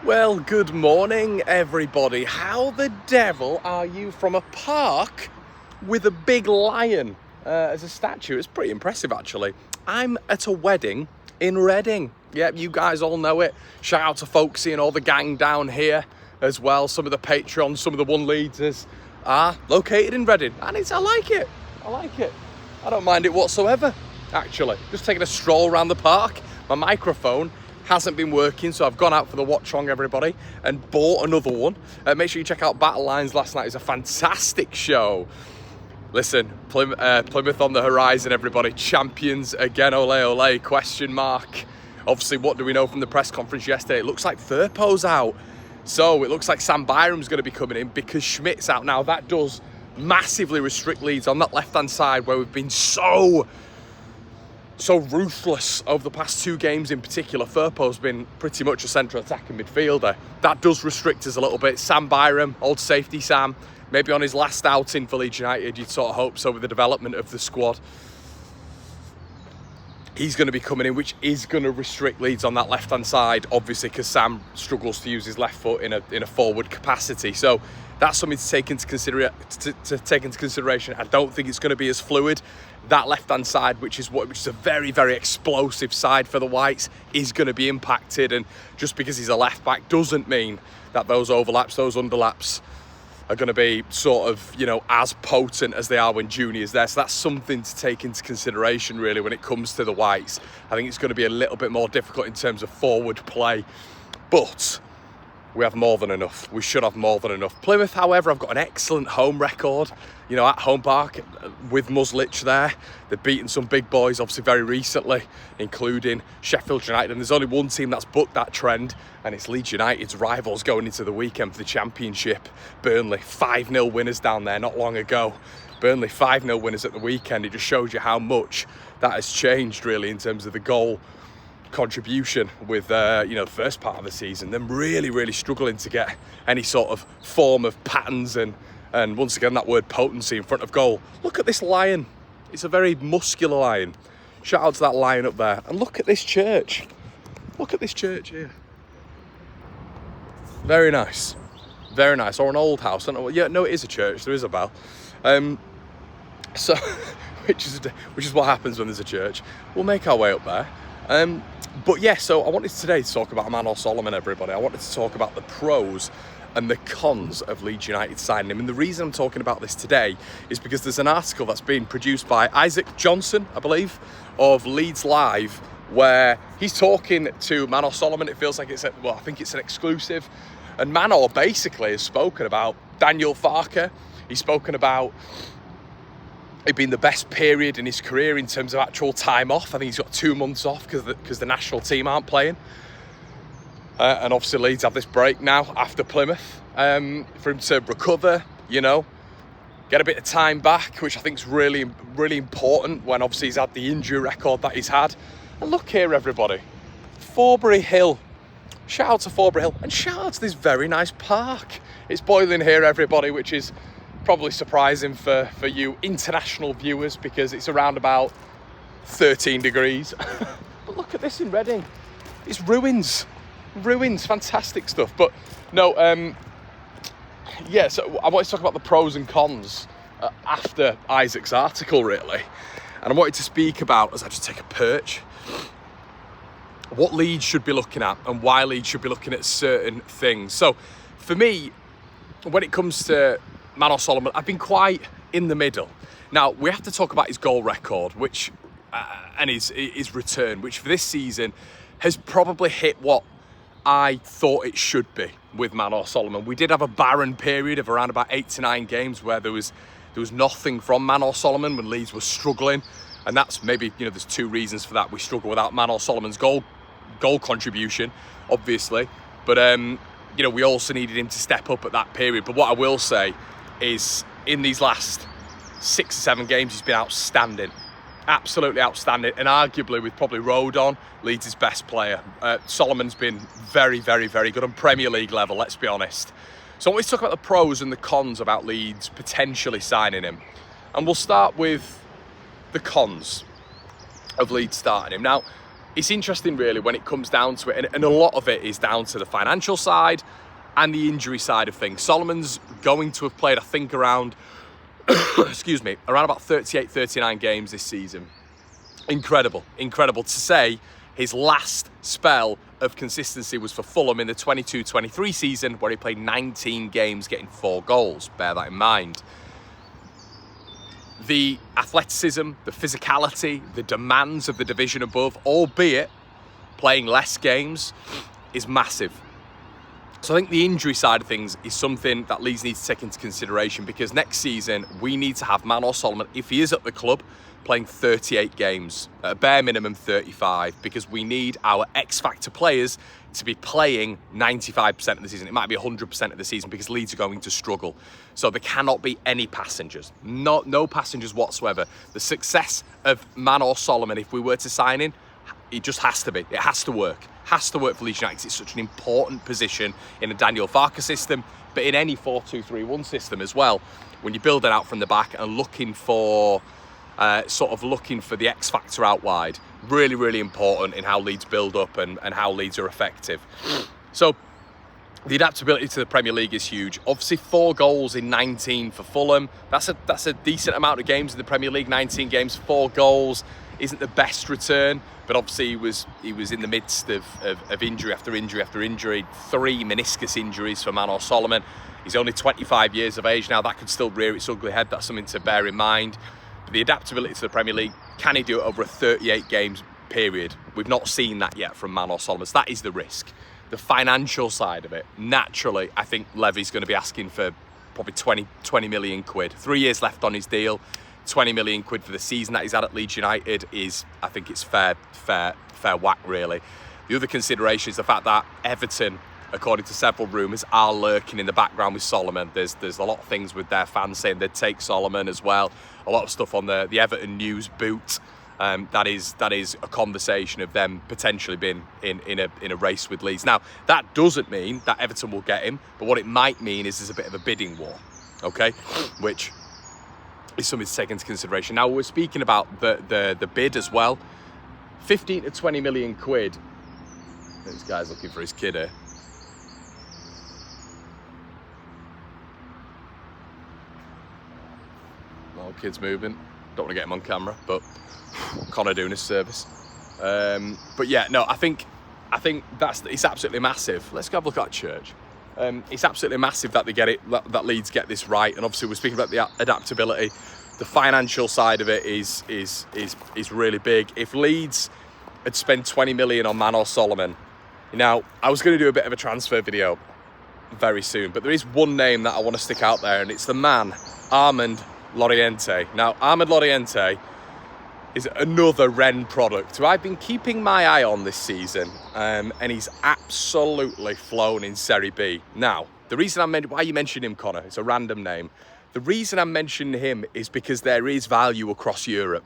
Well, good morning, everybody. How the devil are you from a park with a big lion as a statue? It's pretty impressive, actually. I'm at a wedding in Reading. Yep, you guys all know it. Shout out to Folksy and all the gang down here as well. Some of the patrons, some of the one leaders are located in Reading. And I like it. I don't mind it whatsoever, actually. Just taking a stroll around the park. My microphone hasn't been working, so I've gone out for the watch along, everybody, and bought another one. Make sure you check out Battle Lines last night. It was a fantastic show. Listen, Plymouth on the horizon, everybody. Champions again, ole ole, question mark. Obviously, what do we know from the press conference yesterday? It looks like Firpo's out. So it looks like Sam Byram's going to be coming in because Schmidt's out. Now, that does massively restrict Leeds on that left-hand side where we've been so ruthless over the past two games in particular. Firpo's been pretty much a central attacking midfielder. That does restrict us a little bit. Sam Byram, old safety Sam, maybe on his last outing for Leeds United, you'd sort of hope so with the development of the squad. He's going to be coming in, which is going to restrict Leeds on that left-hand side, obviously, because Sam struggles to use his left foot in a forward capacity. So that's something to take into consideration. I don't think it's going to be as fluid. That left-hand side, which is a very, very explosive side for the Whites, is going to be impacted. And just because he's a left-back doesn't mean that those overlaps, those underlaps are going to be sort of, as potent as they are when Junior's there. So that's something to take into consideration, really, when it comes to the Whites. I think it's going to be a little bit more difficult in terms of forward play. But we have more than enough. We should have more than enough. Plymouth, however, have got an excellent home record, at home park with Muslich there. They've beaten some big boys, obviously, very recently, including Sheffield United. And there's only one team that's bucked that trend, and it's Leeds United's rivals going into the weekend for the Championship. Burnley, 5-0 winners down there not long ago. Burnley, 5-0 winners at the weekend. It just shows you how much that has changed, really, in terms of the goal contribution with the first part of the season. Them really struggling to get any sort of form of patterns and once again that word potency in front of goal. Look at this lion. It's a very muscular lion. Shout out to that lion up there. And look at this church. Look at this church here. Very nice. Or an old house. I don't know. Yeah, no, it is a church. There is a bell. So which is what happens when there's a church. We'll make our way up there. But yeah, so I wanted today to talk about Manor Solomon, everybody. I wanted to talk about the pros and the cons of Leeds United signing him. And the reason I'm talking about this today is because there's an article that's been produced by Isaac Johnson, I believe, of Leeds Live, where he's talking to Manor Solomon. It feels like I think it's an exclusive. And Manor basically has spoken about Daniel Farke. He's spoken about it being the best period in his career in terms of actual time off. I think he's got 2 months off because the national team aren't playing. And obviously Leeds have this break now after Plymouth for him to recover, get a bit of time back, which I think is really, really important when obviously he's had the injury record that he's had. And look here, everybody. Forbury Hill. Shout out to Forbury Hill and shout out to this very nice park. It's boiling here, everybody, which is probably surprising for you international viewers because it's around about 13 degrees. But look at this in Reading. It's ruins, fantastic stuff. But no, so I wanted to talk about the pros and cons after Isaac's article, really. And I wanted to speak about, as I just take a perch, what Leeds should be looking at and why Leeds should be looking at certain things. So for me, when it comes to Manor Solomon, I've been quite in the middle. Now, we have to talk about his goal record, which and his return, which for this season has probably hit what I thought it should be with Manor Solomon. We did have a barren period of around about 8 to 9 games where there was nothing from Manor Solomon when Leeds was struggling, and that's maybe there's 2 reasons for that. We struggle without Manor Solomon's goal contribution, obviously, but we also needed him to step up at that period. But what I will say is in these last 6 or 7 games, he's been outstanding. Absolutely outstanding. And arguably, with probably Rodon, Leeds' best player. Solomon's been very, very, very good on Premier League level, let's be honest. So I want to talk about the pros and the cons about Leeds potentially signing him. And we'll start with the cons of Leeds starting him. Now, it's interesting really when it comes down to it, and a lot of it is down to the financial side and the injury side of things. Solomon's going to have played, I think, around excuse me, around about 38, 39 games this season. Incredible to say his last spell of consistency was for Fulham in the 22-23 season, where he played 19 games, getting 4 goals. Bear that in mind. The athleticism, the physicality, the demands of the division above, albeit playing less games, is massive. So I think the injury side of things is something that Leeds need to take into consideration, because next season we need to have Manor Solomon, if he is at the club, playing 38 games, at a bare minimum 35, because we need our X-factor players to be playing 95% of the season. It might be 100% of the season, because Leeds are going to struggle. So there cannot be any passengers, no passengers whatsoever. The success of Manor Solomon, if we were to sign in, it just has to be. It has to work. Has to work for Leeds United, because it's such an important position in a Daniel Farke system, but in any 4-2-3-1 system as well. When you're building out from the back and looking for looking for the X factor out wide, really, really important in how Leeds build up and how Leeds are effective. So the adaptability to the Premier League is huge. Obviously, 4 goals in 19 for Fulham. That's a decent amount of games in the Premier League. 19 games, 4 goals isn't the best return, but obviously he was in the midst of injury after injury after injury. 3 meniscus injuries for Manor Solomon. He's only 25 years of age now. That could still rear its ugly head. That's something to bear in mind. But the adaptability to the Premier League, can he do it over a 38 games period? We've not seen that yet from Manor Solomon. So that is the risk. The financial side of it, naturally, I think Levy's going to be asking for probably 20 million quid. 3 years left on his deal. 20 million quid for the season that he's had at Leeds United is, I think it's fair whack, really. The other consideration is the fact that Everton, according to several rumours, are lurking in the background with Solomon. There's a lot of things with their fans saying they'd take Solomon as well. A lot of stuff on the Everton News boot. That is a conversation of them potentially being in a race with Leeds. Now, that doesn't mean that Everton will get him, but what it might mean is there's a bit of a bidding war, okay? Which is something to take into consideration. Now, we're speaking about the bid as well. 15 to 20 million quid. This guy's looking for his kid here. No kids moving. Don't want to get him on camera, but Connor doing his service. But yeah, no, I think it's absolutely massive. Let's go have a look at church. It's absolutely massive that they get it, that Leeds get this right. And obviously, we're speaking about the adaptability. The financial side of it is really big. If Leeds had spent 20 million on Manor Solomon, now I was going to do a bit of a transfer video very soon, but there is one name that I want to stick out there, and it's the man Armand Laurienté. Now, Armand Laurienté is another Rennes product who I've been keeping my eye on this season, and he's absolutely flown in Serie B. Now, the reason why you mentioned him, Connor, it's a random name. The reason I'm mentioning him is because there is value across Europe.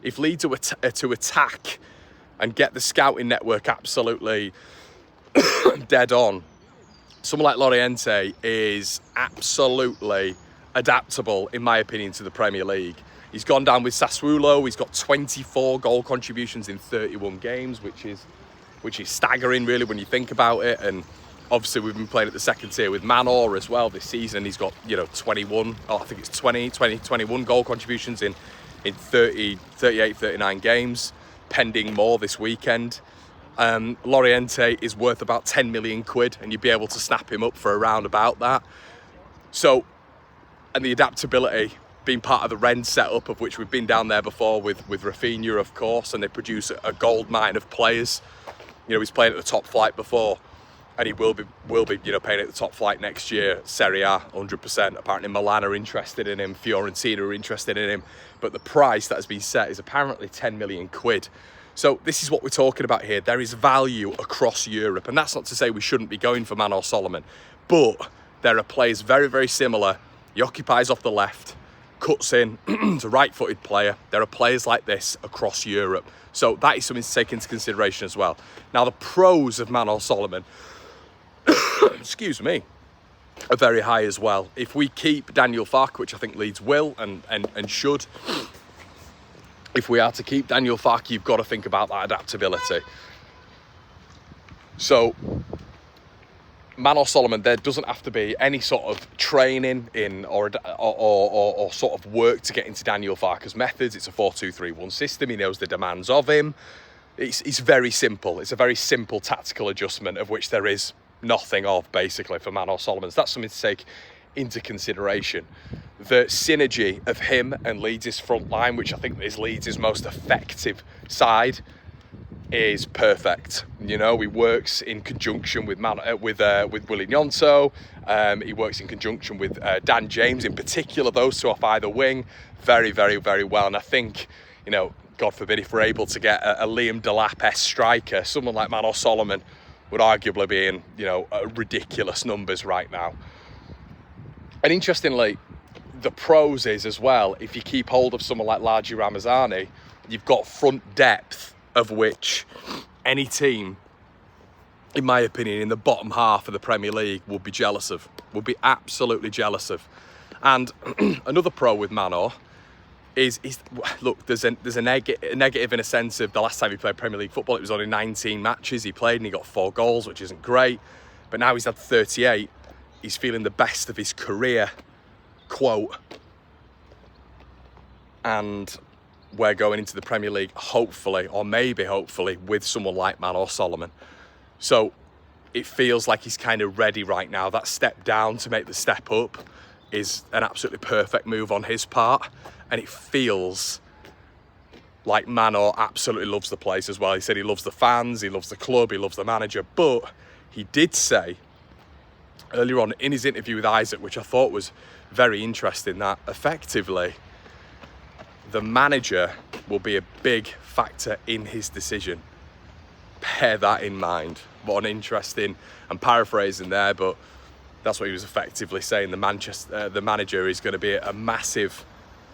If Leeds are to attack and get the scouting network absolutely dead on, someone like Laurienté is absolutely adaptable, in my opinion, to the Premier League. He's gone down with Sassuolo. He's got 24 goal contributions in 31 games, which is staggering, really, when you think about it. And obviously, we've been playing at the second tier with Manor as well this season. He's got 21 goal contributions in 38, 39 games, pending more this weekend. Laurienté is worth about 10 million quid, and you'd be able to snap him up for around about that. So, and the adaptability, being part of the Rennes setup, of which we've been down there before with Rafinha, of course, and they produce a gold mine of players. He's playing at the top flight before, and he will be playing at the top flight next year. Serie A, 100%. Apparently Milan are interested in him, Fiorentina are interested in him, but the price that has been set is apparently 10 million quid. So this is what we're talking about here. There is value across Europe, and that's not to say we shouldn't be going for Manor Solomon, but there are players very, very similar. He occupies off the left, cuts in, he's a right-footed player. There are players like this across Europe. So that is something to take into consideration as well. Now, the pros of Manor Solomon, excuse me, are very high as well. If we keep Daniel Farke, which I think Leeds will and should, if we are to keep Daniel Farke, you've got to think about that adaptability. So Manor Solomon, there doesn't have to be any sort of training in or sort of work to get into Daniel Farke's methods. It's a 4-2-3-1 system. He knows the demands of him. It's very simple. It's a very simple tactical adjustment of which there is nothing of, basically, for Manor Solomon. So that's something to take into consideration. The synergy of him and Leeds' front line, which I think is Leeds' most effective side, is perfect. You know, he works in conjunction with Willie Gnonto. He works in conjunction with Dan James in particular. Those two off either wing very, very, very well. And I think, you know, God forbid, if we're able to get a Liam Delap-esque striker, someone like Manor Solomon would arguably be in, you know, ridiculous numbers right now. And interestingly, the pros is as well, if you keep hold of someone like Largi Ramazani, you've got front depth of which any team, in my opinion, in the bottom half of the Premier League would be jealous of, would be absolutely jealous of. And another pro with Manor is look, there's a negative in a sense of the last time he played Premier League football, it was only 19 matches he played and he got 4 goals, which isn't great. But now he's had 38, he's feeling the best of his career, quote. And we're going into the Premier League, hopefully, or maybe hopefully, with someone like Manor Solomon. So it feels like he's kind of ready right now. That step down to make the step up is an absolutely perfect move on his part. And it feels like Manor absolutely loves the place as well. He said he loves the fans, he loves the club, he loves the manager. But he did say earlier on in his interview with Isaac, which I thought was very interesting, that effectively the manager will be a big factor in his decision. Bear that in mind. What an interesting, I'm paraphrasing there, but that's what he was effectively saying. The manager is going to be a massive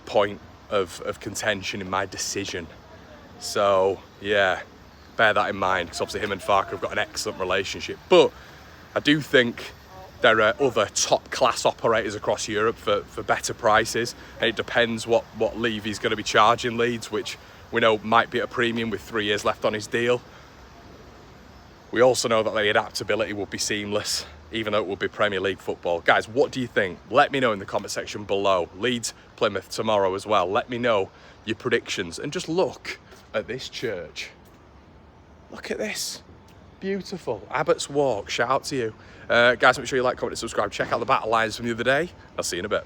point of contention in my decision. So yeah, bear that in mind, because obviously him and Farke have got an excellent relationship. But I do think there are other top-class operators across Europe for better prices, and it depends what Levy's going to be charging Leeds, which we know might be at a premium with 3 years left on his deal. We also know that the adaptability will be seamless, even though it will be Premier League football. Guys, what do you think? Let me know in the comment section below. Leeds, Plymouth tomorrow as well. Let me know your predictions. And just look at this church. Look at this. Beautiful. Abbott's Walk. Shout out to you. Guys, make sure you like, comment, and subscribe. Check out the battle lines from the other day. I'll see you in a bit.